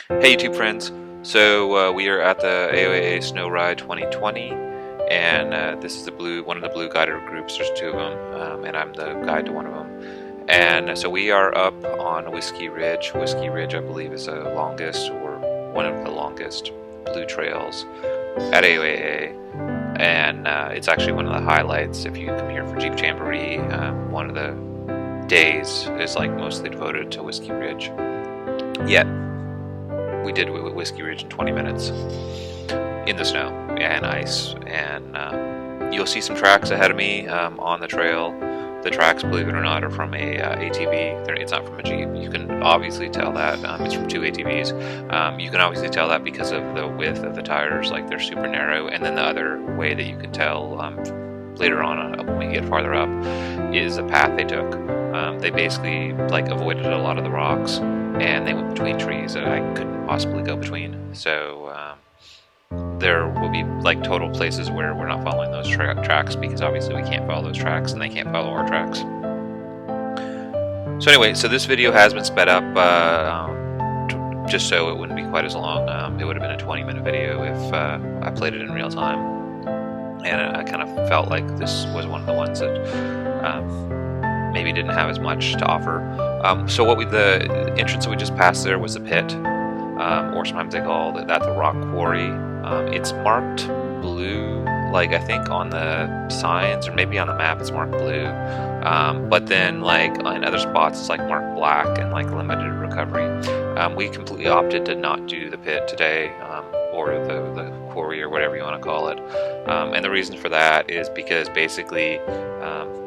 Hey YouTube friends, so we are at the AOAA Snow Ride 2020, and this is one of the blue guided groups. There's two of them, and I'm the guide to one of them. And so we are up on Whiskey Ridge. Whiskey Ridge, I believe, is the longest or one of the longest blue trails at AOAA, and it's actually one of the highlights. If you come here for Jeep Jamboree, one of the days is like mostly devoted to Whiskey Ridge. Yet we did Whiskey Ridge in 20 minutes in the snow and ice, and you'll see some tracks ahead of me on the trail. The tracks, believe it or not, are from a ATV. It's not from a Jeep. You can obviously tell that. It's from two ATVs. You can obviously tell that because of the width of the tires, like they're super narrow. And then the other way that you can tell later on when we get farther up is the path they took. They basically like avoided a lot of the rocks, and they went between trees that I couldn't possibly go between. So there will be like total places where we're not following those tracks, because obviously we can't follow those tracks and they can't follow our tracks. So anyway, so this video has been sped up just so it wouldn't be quite as long. It would have been a 20-minute video if I played it in real time, and I kind of felt like this was one of the ones that maybe didn't have as much to offer. So the entrance that we just passed there was the pit, or sometimes they call that the rock quarry. It's marked blue, like I think on the signs or maybe on the map it's marked blue, but then like in other spots it's like marked black and like limited recovery. We completely opted to not do the pit today, or the quarry or whatever you want to call it, and the reason for that is because basically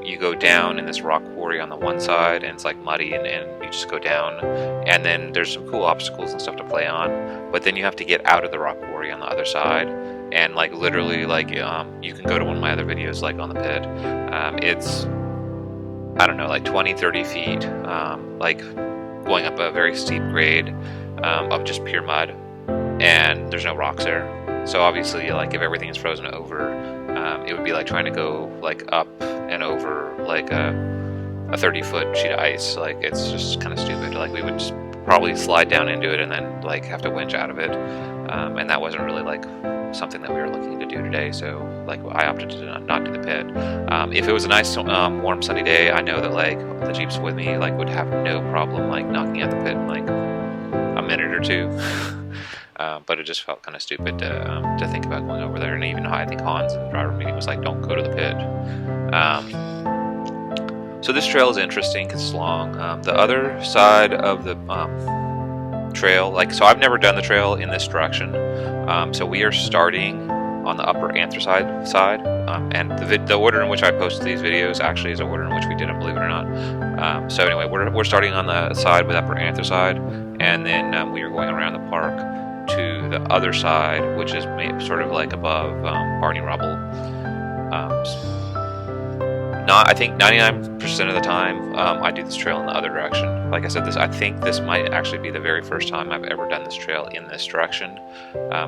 you go down in this rock quarry on the one side and it's like muddy, and you just go down, and then there's some cool obstacles and stuff to play on, but then you have to get out of the rock quarry on the other side, and like literally like you can go to one of my other videos like on the pit. It's, I don't know, like 20-30 feet, like going up a very steep grade of just pure mud, and there's no rocks there. So obviously, like if everything is frozen over, it would be like trying to go like up and over like a 30-foot sheet of ice. Like it's just kind of stupid. Like we would just probably slide down into it and then like have to winch out of it, and that wasn't really like something that we were looking to do today. So like I opted to not do the pit. If it was a nice warm sunny day, I know that like the Jeeps with me like would have no problem like knocking out the pit in like a minute or two. But it just felt kind of stupid to think about going over there. And even I think Hans in the driver meeting was like, don't go to the pit. So this trail is interesting because it's long. The other side of the trail, like, so I've never done the trail in this direction. So we are starting on the upper anthracite side, and the order in which I posted these videos actually is the order in which we did them, believe it or not. So anyway, we're starting on the side with upper anthracite, and then we are going around the park to the other side, which is sort of like above Barney Rubble. I think 99% of the time I do this trail in the other direction. Like I said, I think this might actually be the very first time I've ever done this trail in this direction.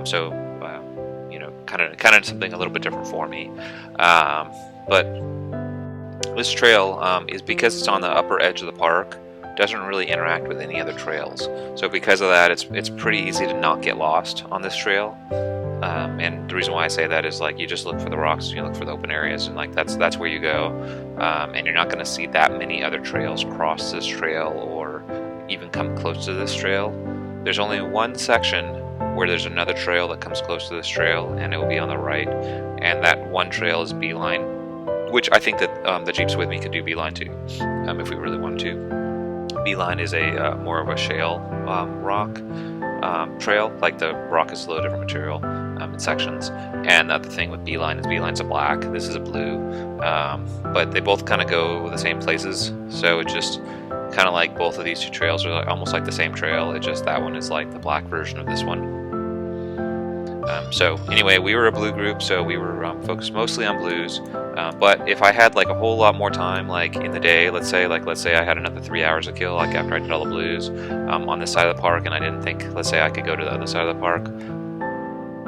So you know, kind of something a little bit different for me. But this trail is, because it's on the upper edge of the park, doesn't really interact with any other trails. So because of that, it's pretty easy to not get lost on this trail. And the reason why I say that is like you just look for the rocks, you look for the open areas, and like that's where you go. And you're not going to see that many other trails cross this trail or even come close to this trail. There's only one section where there's another trail that comes close to this trail, and it will be on the right. And that one trail is Beeline, which I think that the Jeeps with me could do Beeline too, if we really wanted to. Beeline is a more of a shale rock trail. Like the rock is a little different material in sections. And the other thing with Beeline is Beeline's a black, this is a blue, but they both kind of go the same places. So it just kind of like both of these two trails are like, almost like the same trail. It just that one is like the black version of this one. So anyway, we were a blue group, so we were focused mostly on blues. But if I had like a whole lot more time, like in the day, let's say I had another 3 hours to kill, like after I did all the blues on this side of the park, and I didn't think, let's say I could go to the other side of the park,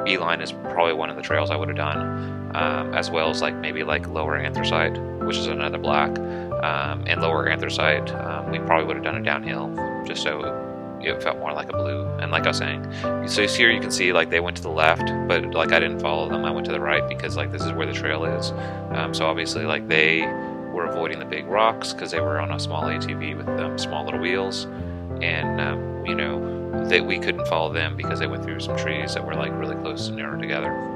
Beeline is probably one of the trails I would have done, as well as like maybe like lower anthracite, which is another black, and lower anthracite, we probably would have done it downhill, just so it felt more like a blue. And like I was saying, so here you can see like they went to the left, but like I didn't follow them. I went to the right because like this is where the trail is. So obviously like they were avoiding the big rocks because they were on a small ATV with small little wheels, and you know, that we couldn't follow them because they went through some trees that were like really close and narrow together.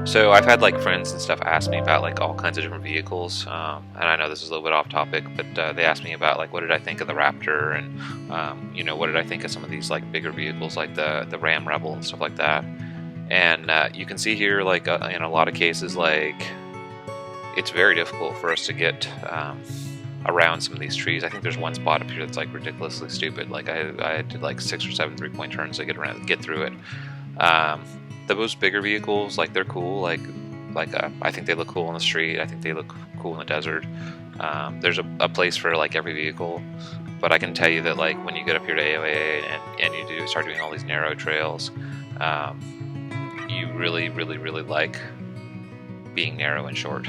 So I've had like friends and stuff ask me about like all kinds of different vehicles, and I know this is a little bit off topic, but they asked me about like what did I think of the Raptor, and you know, what did I think of some of these like bigger vehicles like the Ram Rebel and stuff like that. And you can see here like in a lot of cases like it's very difficult for us to get around some of these trees. I think there's one spot up here that's like ridiculously stupid. Like I did like 6 or 7 3-point turns to get through it. Those bigger vehicles, like they're cool. Like I think they look cool on the street. I think they look cool in the desert. There's a place for like every vehicle, but I can tell you that like when you get up here to AOAA and you start doing all these narrow trails, you really like being narrow and short.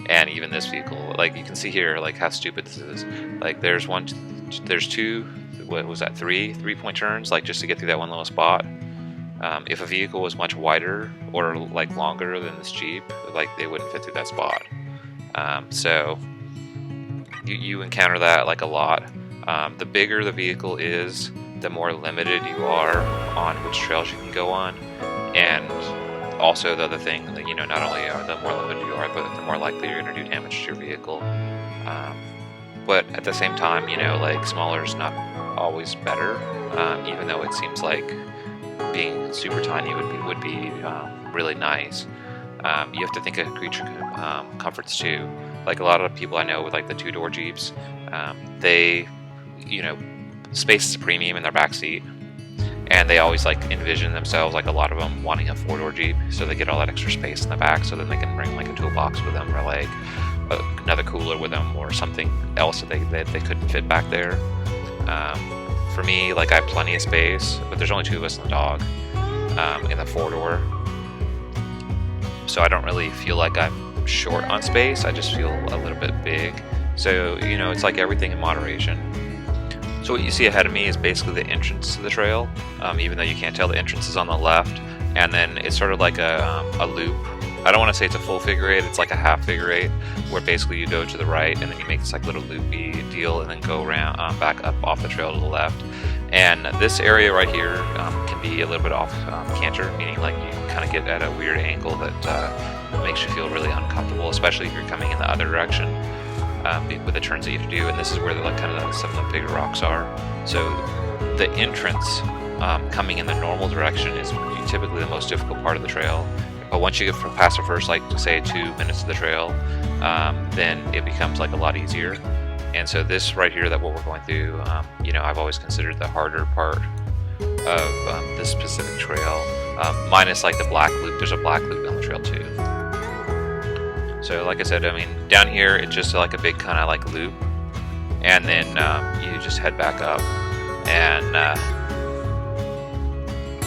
And even this vehicle, like you can see here, like how stupid this is. Like there's 2, what was that, 3-point turns, like just to get through that one little spot. If a vehicle was much wider or like longer than this Jeep, like they wouldn't fit through that spot. So you encounter that like a lot. The bigger the vehicle is, the more limited you are on which trails you can go on. And also the other thing that, you know, not only are the more limited you are, but the more likely you're going to do damage to your vehicle. But at the same time, you know, like smaller is not always better, even though it seems like being super tiny would be really nice. You have to think of creature comforts too. Like a lot of people I know with like the 2-door Jeeps, they, you know, space is a premium in their backseat, and they always like envision themselves, like a lot of them, wanting a 4-door Jeep, so they get all that extra space in the back, so then they can bring like a toolbox with them, or like another cooler with them, or something else that they couldn't fit back there. For me, like I have plenty of space, but there's only 2 of us and the dog in the 4-door, so I don't really feel like I'm short on space. I just feel a little bit big. So, you know, it's like everything in moderation. So what you see ahead of me is basically the entrance to the trail, even though you can't tell, the entrance is on the left, and then it's sort of like a loop. I don't want to say it's a full figure 8, it's like a half figure 8, where basically you go to the right and then you make this like little loopy deal and then go around back up off the trail to the left. And this area right here can be a little bit off canter, meaning like you kind of get at a weird angle that makes you feel really uncomfortable, especially if you're coming in the other direction with the turns that you have to do. And this is where like kind of some of the bigger rocks are. So the entrance coming in the normal direction is typically the most difficult part of the trail. But once you get past the first, like say 2 minutes of the trail, then it becomes like a lot easier. And so this right here, that what we're going through, you know, I've always considered the harder part of this specific trail, minus like the black loop. There's a black loop on the trail too. So like I said, I mean, down here it's just like a big kind of like loop, and then you just head back up, and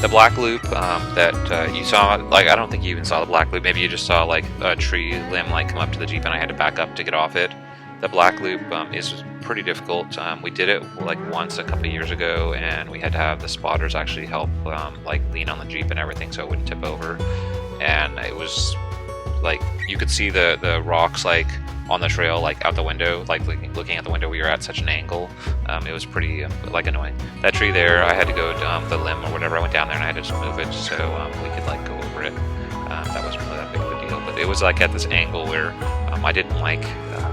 the black loop that you saw, like I don't think you even saw the black loop. Maybe you just saw like a tree limb like come up to the Jeep and I had to back up to get off it. The black loop is pretty difficult. We did it like once a couple of years ago, and we had to have the spotters actually help like lean on the Jeep and everything so it wouldn't tip over. And it was like you could see the rocks like on the trail, like out the window, like looking at the window. We were at such an angle. It was pretty like annoying. That tree there, I had to go the limb or whatever. I went down there and I had to just move it so we could like go over it. That wasn't really that big of a deal, but it was like at this angle where I didn't like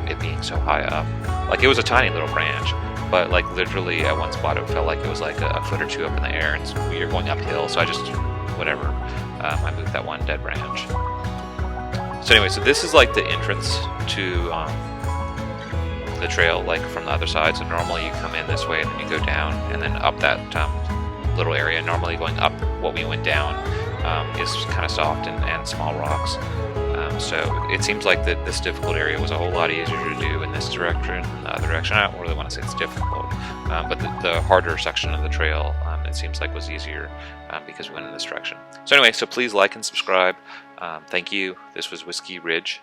it being so high up. Like it was a tiny little branch, but like literally at one spot it felt like it was like a foot or 2 up in the air, and we were going uphill. So I just whatever. I moved that one dead branch. So anyway, so this is like the entrance to the trail, like from the other side. So normally you come in this way and then you go down and then up that little area. Normally going up what we went down is kind of soft and small rocks. So it seems like that this difficult area was a whole lot easier to do in this direction than the other direction. I don't really want to say it's difficult, but the harder section of the trail, it seems like was easier because we went in this direction. So anyway, so please like and subscribe. Thank you. This was Whiskey Ridge.